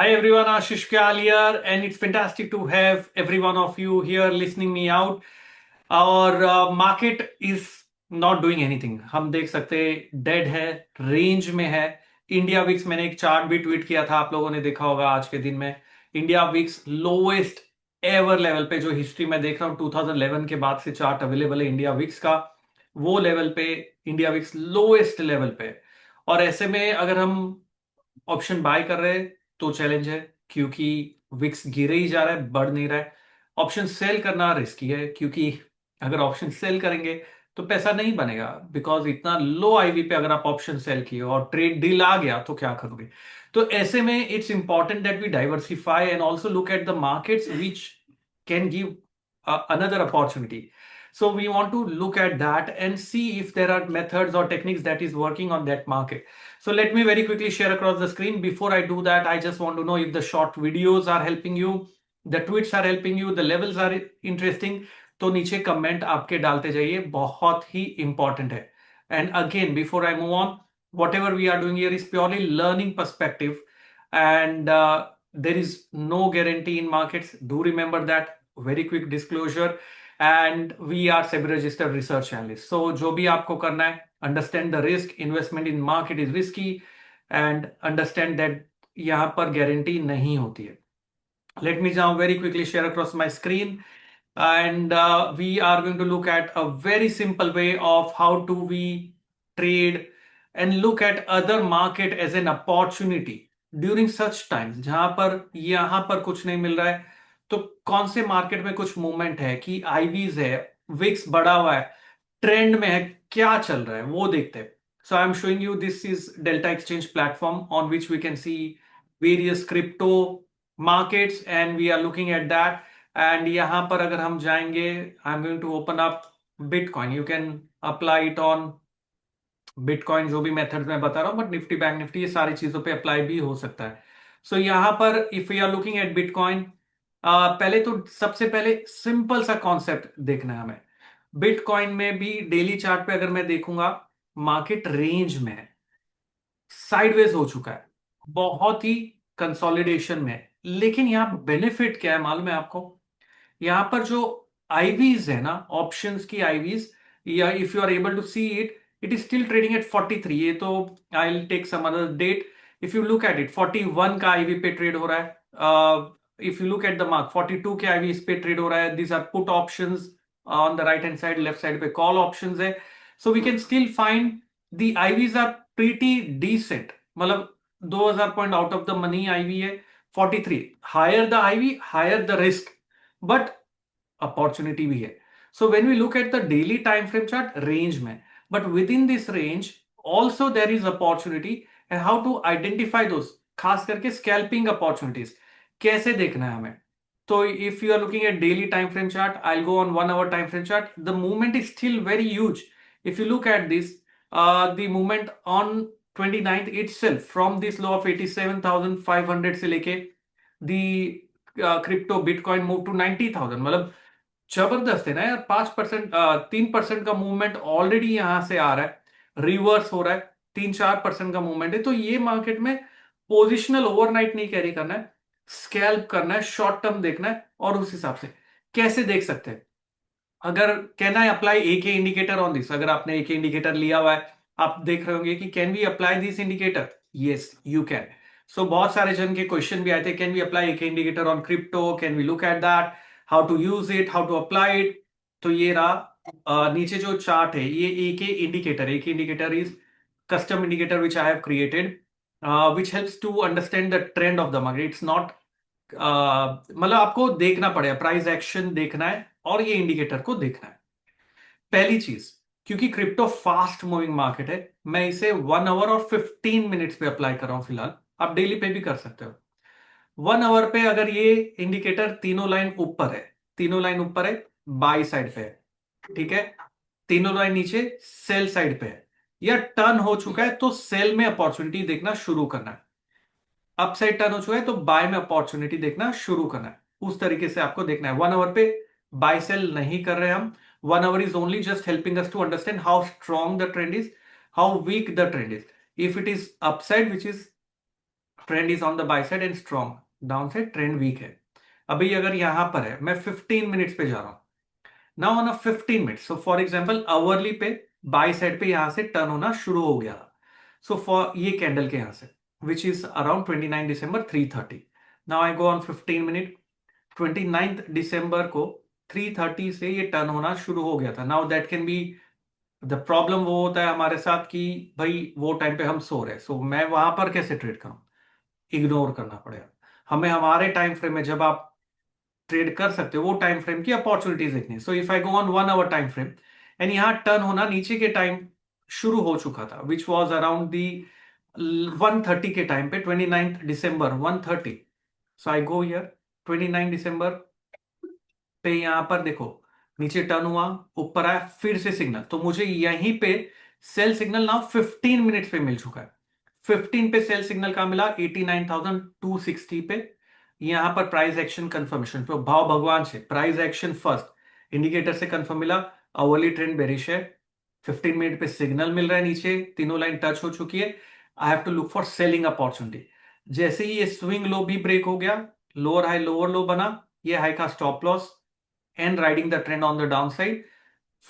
Hi everyone, Ashish Kyal here, and it's fantastic to have every one of you here listening me out. और market is not doing anything. हम देख सकते हैं dead है, range में है. India VIX, मैंने एक चार्ट भी ट्वीट किया था, आप लोगों ने देखा होगा आज के दिन में. India VIX lowest ever level पे, जो हिस्ट्री में देख रहा हूँ 2011 के बाद से चार्ट अवेलेबल है इंडिया विक्स का, वो लेवल पे इंडिया विक्स लोएस्ट लेवल पे है. और ऐसे में अगर हम ऑप्शन बाय कर रहे हैं तो चैलेंज है, क्योंकि विक्स गिरे ही जा रहा है, बढ़ नहीं रहा है. ऑप्शन सेल करना रिस्की है, क्योंकि अगर ऑप्शन सेल करेंगे तो पैसा नहीं बनेगा, बिकॉज इतना लो आईवी पे अगर आप ऑप्शन सेल किए और ट्रेड डील आ गया तो क्या करोगे. तो ऐसे में it's important that we diversify and also look at the markets which can give another opportunity. So we want to look at that and see if there are methods or techniques that is working on that market. So let me very quickly share across the screen. Before I do that, I just want to know if the short videos are helping you, the tweets are helping you, the levels are interesting. तो नीचे comment आपके डालते जाइए, बहुत ही important है. And again before I move on, whatever we are doing here is purely learning perspective, and there is no guarantee in markets. Do remember that. Very quick disclosure. And we are SEBI registered research analysts. So जो भी आपको करना है, understand the risk. Investment in market is risky, and understand that यहाँ पर guarantee नहीं होती है. Let me now very quickly share across my screen, and we are going to look at a very simple way of how to we trade and look at other market as an opportunity during such times जहां पर यहां पर कुछ नहीं मिल रहा है. तो कौन से मार्केट में कुछ मूवमेंट है कि आईवीज है, विक्स बढ़ा हुआ है, ट्रेंड में है, क्या चल रहा है वो देखते हैं. So I am showing you, this is Delta Exchange platform on which we can see various crypto markets, and we are looking at that. And यहां पर अगर हम जाएंगे, I am going to open up bitcoin. You can apply it on bitcoin, जो भी method मैं बता रहा हूं, बट निफ्टी बैंक निफ्टी ये सारी चीजों पे अप्लाई भी हो सकता है. सो यहां पर if you are looking at bitcoin, पहले तो सबसे पहले सिंपल सा कॉन्सेप्ट देखना है हमें. बिटकॉइन में भी डेली चार्ट पे अगर मैं देखूंगा, मार्केट रेंज में है, साइडवेज हो चुका है, बहुत ही कंसोलिडेशन में है. लेकिन यहां बेनिफिट क्या है मालूम है आपको? यहां पर जो आईवीज है ना, ऑप्शंस की आईवीज, या if you are able to see it, it is still trading at 43. ये तो I will take some other date. If you look at it, 41 का आईवी पे ट्रेड हो रहा है. If you look at the mark, 42 के IV पे trade हो रहा है. These are put options on the right hand side, left side पे कॉल ऑप्शंस है. So we can still find the IVs are pretty decent. मतलब 2000 point out of the money IV है. 43 higher the IV, higher the risk, but opportunity भी है. So when we look at the daily time frame chart, range में, but within this range also there is opportunity. And how to identify those, खास करके scalping opportunities कैसे देखना है हमें. तो if you are looking at daily time frame chart, I will go on 1 hour time frame chart. The movement is still very huge. If you look at this, the movement on 29th itself from this low of 87,500 से लेके the crypto bitcoin move to 90,000. मतलब जबरदस्त है ना यार. 5%, 3% का movement already यहां से आ रहा है, रिवर्स हो रहा है. 3-4% का मूवमेंट है. तो ये मार्केट में पोजिशनल ओवरनाइट नहीं कैरी करना है, स्कैल्प करना है, शॉर्ट टर्म देखना है. और उस हिसाब से कैसे देख सकते हैं, अगर can I apply AK indicator on this. अगर आपने एके इंडिकेटर लिया हुआ है, आप देख रहे होंगे कि can we apply this indicator. Yes you can. So बहुत सारे जन के क्वेश्चन भी आए थे, can we apply AK indicator on crypto, can we look at that, how to use it, how to apply it. तो ये रहा नीचे जो चार्ट है, ये AK indicator is custom indicator which I have created, which helps to understand the trend of the market. It's not मतलब आपको देखना पड़ेगा, प्राइस एक्शन देखना है और ये इंडिकेटर को देखना है. पहली चीज, क्योंकि क्रिप्टो फास्ट मूविंग मार्केट है, मैं इसे 1 hour और 15 मिनट्स पे अप्लाई कर रहा हूं फिलहाल. आप डेली पे भी कर सकते हो. 1 hour पे अगर ये इंडिकेटर तीनों लाइन ऊपर है, तीनों लाइन ऊपर है, बाई साइड पे है, ठीक है, तीनों लाइन नीचे सेल साइड पे है, या टर्न हो चुका है तो सेल में अपॉर्चुनिटी देखना शुरू करना है. अपसाइड टर्न हो चुका है तो बाय में अपॉर्चुनिटी देखना शुरू करना है. उस तरीके से आपको देखना है. 1 hour पे बाय सेल नहीं कर रहे हम. 1 hour is only just helping us to understand how strong the trend is, how weak the trend is. If it is upside which is trend is on the buy side and strong, down side trend weak है। अभी अगर यहां पर है, मैं 15 minutes पे जा रहा हूं, now on a 15 minute, so for example hourly पे बाय साइड पे यहां से टर्न होना शुरू हो गया। सो फॉर ये कैंडल के यहां से which is around 29 December 3:30, now I go on 15 minute, 29 दिसंबर को 3:30 से ये टर्न होना शुरू हो गया था। Now that can be the problem, वो होता है हमारे साथ कि भाई वो टाइम पे हम सो रहे, सो मैं वहां पर कैसे ट्रेड करूं, इग्नोर करना पड़ेगा हमें। हमारे टाइम फ्रेम में जब आप ट्रेड कर सकते हो वो टाइम फ्रेम की अपॉर्चुनिटीज देखनी है। So if I go on 1 hour time frame and यहाँ टर्न होना नीचे के टाइम शुरू हो चुका था विच वॉज अराउंड दी 1:30 के टाइम पे, 29 दिसंबर 1:30। सो आई गो हियर 29 दिसंबर पे, यहां पर देखो नीचे टर्न हुआ, ऊपर आया, फिर से सिग्नल, तो मुझे यहीं पे सेल सिग्नल नाउ 15 मिनट्स पे मिल चुका है। 15 पे सेल सिग्नल का मिला 89,260 पे। यहां पर प्राइस एक्शन कंफर्मेशन पे भाव भगवान से प्राइस एक्शन फर्स्ट इंडिकेटर से कंफर्म मिला, अवर्ली ट्रेंड बेरिश है, 15 मिनट पे सिग्नल मिल रहा है, नीचे तीनों लाइन टच हो चुकी है। I have to look for selling opportunity. जैसे ही ये स्विंग लो भी ब्रेक हो गया, लोअर हाई लोअर लो बना, ये हाई का stop loss and riding the trend on the down side,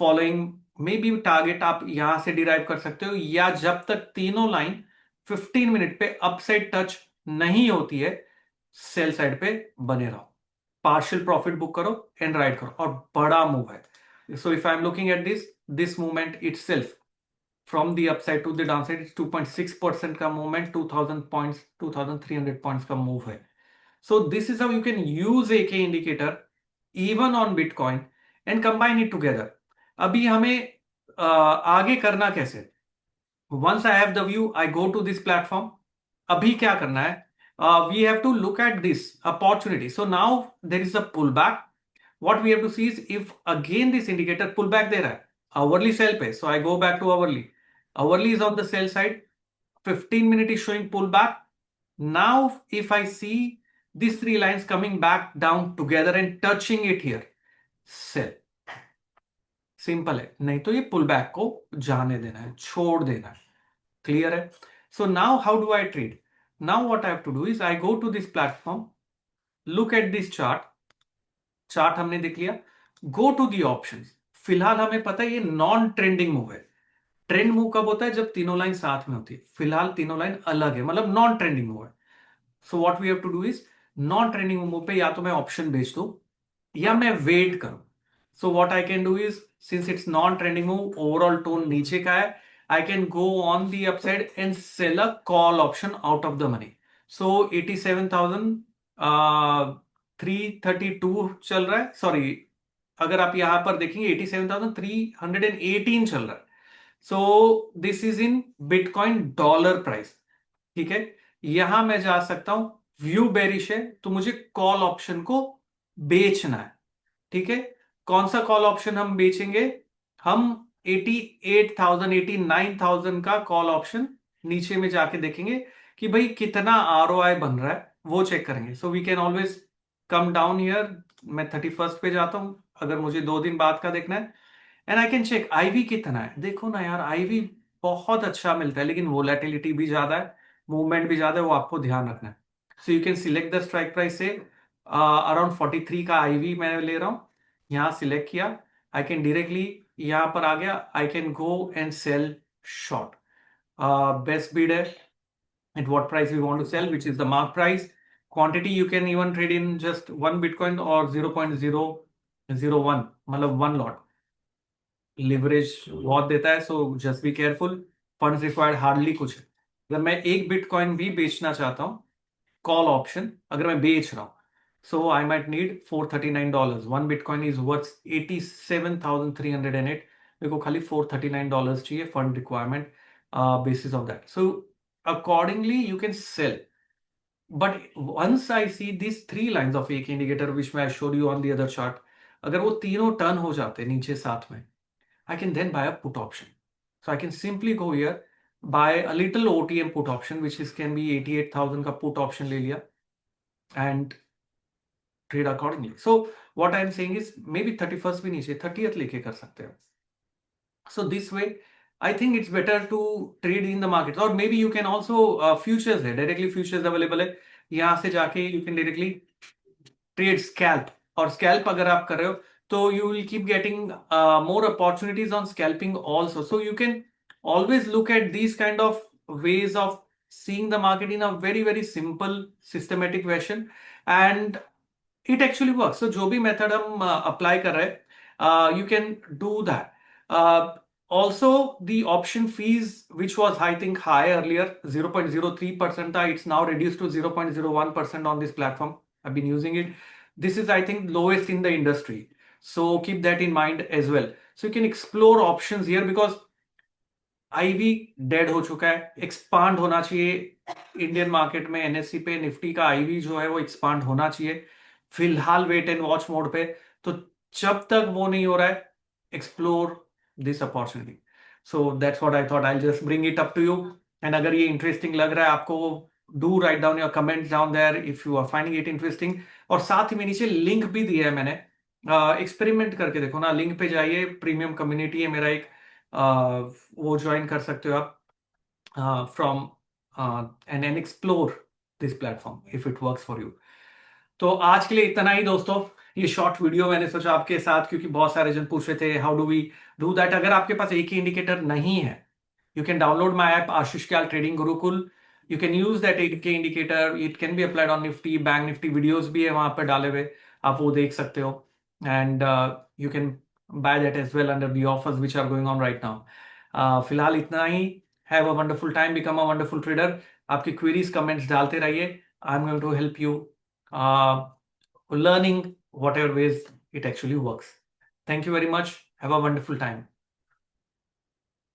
following may be target आप यहां से डिराइव कर सकते हो, या जब तक तीनों लाइन 15 मिनट पे अपसाइड टच नहीं होती है, सेल साइड पे बने रहो, पार्शियल प्रॉफिट बुक करो एंड राइड करो, और बड़ा मूव है। So if I am looking at this movement itself from the upside to the downside, it's 2.6% का मूवमेंट, 2000 पॉइंट्स 2300 पॉइंट्स का मूव है। So this is how you can use AK indicator even on Bitcoin and combine it together. अभी हमें आगे करना कैसे? Once I have the view, I go to this platform. अभी क्या करना है? We have to look at this opportunity. So now there is a pullback. What we have to see is if again this indicator pullback दे रहा है, hourly sell पे, so I go back to hourly. Hourly is on the sell side. 15 minute is showing pullback. Now, if I see these three lines coming back down together and touching it here, sell. Simple है, नहीं तो ये pull back को जाने देना है, छोड़ देना है। क्लियर है? So now how do I trade? Now what I have to do is I go to this platform, look at this chart, chart हमने देख लिया, गो टू दी ऑप्शंस। फिलहाल हमें पता है ये नॉन ट्रेंडिंग मूव है। ट्रेंड मूव कब होता है? जब तीनों लाइन साथ में होती है। फिलहाल तीनों लाइन अलग है, मतलब नॉन ट्रेंडिंग मूव है। So what we have to do is, non trending move पे या तो मैं ऑप्शन बेच दूं या मैं वेट करूं। So what I can do is, since it's non trending move, overall tone नीचे का है, I can go on the upside and sell a call option out of the money. So 87,332 चल रहा है, सॉरी, अगर आप यहां पर देखेंगे 87,318 चल रहा है। So this is in bitcoin dollar price. ठीक है, यहां मैं जा सकता हूं, व्यू बेरिश है तो मुझे कॉल ऑप्शन को बेचना है। ठीक है, कौन सा कॉल ऑप्शन हम बेचेंगे? हम 88,000 89,000 का कॉल ऑप्शन नीचे में जाके देखेंगे कि भाई कितना आरओआई बन रहा है, वो चेक करेंगे। So we can always come down here, मैं 31st पे जाता हूं अगर मुझे 2 दिन बाद का देखना है, and I can check IV कितना है। देखो ना यार, आईवी बहुत अच्छा मिलता है, लेकिन वोलेटिलिटी भी ज्यादा है, मूवमेंट भी ज्यादा है, वो आपको ध्यान रखना है। So you can select the strike price से अराउंड 43 का आईवी मैं ले रहा हूं, यहां सिलेक्ट किया, आई कैन डायरेक्टली यहां पर आ गया, I can go and sell short. Best bid है at what price we want to sell, which is the mark price. Quantity you can even trade in just one Bitcoin or 0.001, मतलब one lot. Leverage बहुत देता है, so just be careful. Funds required hardly कुछ है। अगर मैं एक bitcoin भी बेचना चाहता हूं, कॉल ऑप्शन अगर मैं बेच रहा हूं, so I might need $439। One bitcoin is worth 87,308। मेरे को खाली $439 चाहिए fund requirement basis of that. So accordingly you can sell, but once I see this three lines of AK indicator which मैं showed you on the other chart, अगर वो तीनों turn हो जाते नीचे साथ में, I can then buy a put option. So I can simply go here, buy a little OTM put option, which is can be 88,000 का put option ले लिया and trade accordingly. So what I'm saying is maybe 31st भी नीचे 30th लेके कर सकते हो. So this way I think it's better to trade in the markets, or maybe you can also futures है, directly futures available है, यहाँ से जाके you can directly trade scalp. और scalp अगर आप कर रहे हो तो you will keep getting more opportunities on scalping also. So you can always look at these kind of ways of seeing the market in a very very simple systematic version, and it actually works. So जो भी method हम apply कर रहे हैं, you can do that. Also, the option fees, which was I think high earlier, 0.03% था, it's now reduced to 0.01% on this platform. I've been using it. This is I think lowest in the industry. So keep that in mind as well. So you can explore options here because IV dead हो चुका है, expand होना चाहिए Indian market में। NSC पे Nifty का IV जो है वो एक्सपांड होना चाहिए, फिलहाल वेट एंड वॉच मोड पे। तो जब तक वो नहीं हो रहा है, explore this opportunity. So that's what I thought, I just bring it up to you. And अगर ये इंटरेस्टिंग लग रहा है आपको, do write down your comments down there if you are finding it interesting. और साथ ही में नीचे लिंक भी दिया है मैंने, एक्सपेरिमेंट करके देखो ना, लिंक पे जाइए, प्रीमियम कम्युनिटी है मेरा एक, वो ज्वाइन कर सकते हो आप from and explore this platform if it works for you. तो आज के लिए इतना ही दोस्तों, ये शॉर्ट वीडियो मैंने सोचा आपके साथ, क्योंकि बहुत सारे जन पूछ रहे थे how do we do that. अगर आपके पास एक ही इंडिकेटर नहीं है, you can download my app Ashish Kyal Trading Gurukul. You can use that 8K indicator. It can be applied on Nifty, Bank Nifty videos भी है वहां पर डाले हुए, आप वो देख सकते हो। And you can buy that as well under the offers which are going on right now. फिलहाल इतना ही। Have a wonderful time, become a wonderful trader. आपकी queries, comments डालते रहिए। I'm going to help you uh, learning whatever ways it actually works. Thank you very much. Have a wonderful time.